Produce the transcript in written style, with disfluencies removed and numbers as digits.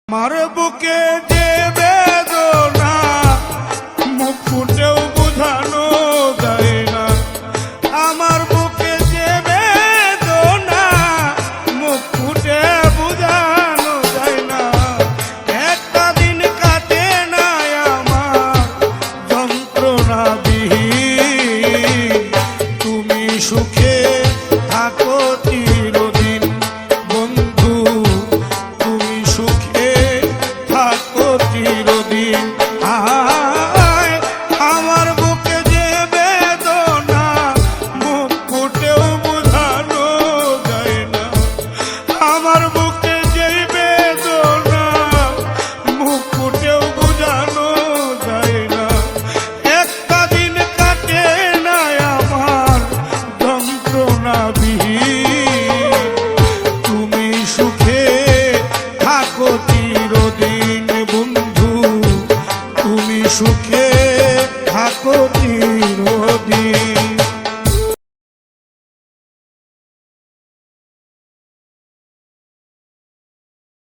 আমার বুকে যে বেদনা মুখ ফুটেও বোঝানো যায় না। আমার বুকে যে বেদনা মুখ ফুটে বোঝানো যায় না। একটা দিন কাটে না আমার যন্ত্রণা বিহীন। তুমি সুখে থাকো চিরদিন বন্ধু, তুমি সুখে থাকো চিরদিন। আমার বুকে যে বেদনা মুখ ফুটেও বোঝানো যায় না। আমার বুকে যে বেদনা মুখ ফুটেও বোঝানো যায় না। একটা দিন কাটে না আমার যন্ত্রণা বিহীন। তুমি সুখে থাকো চিরদিন বন্ধু, তুমি সুখে থাকো।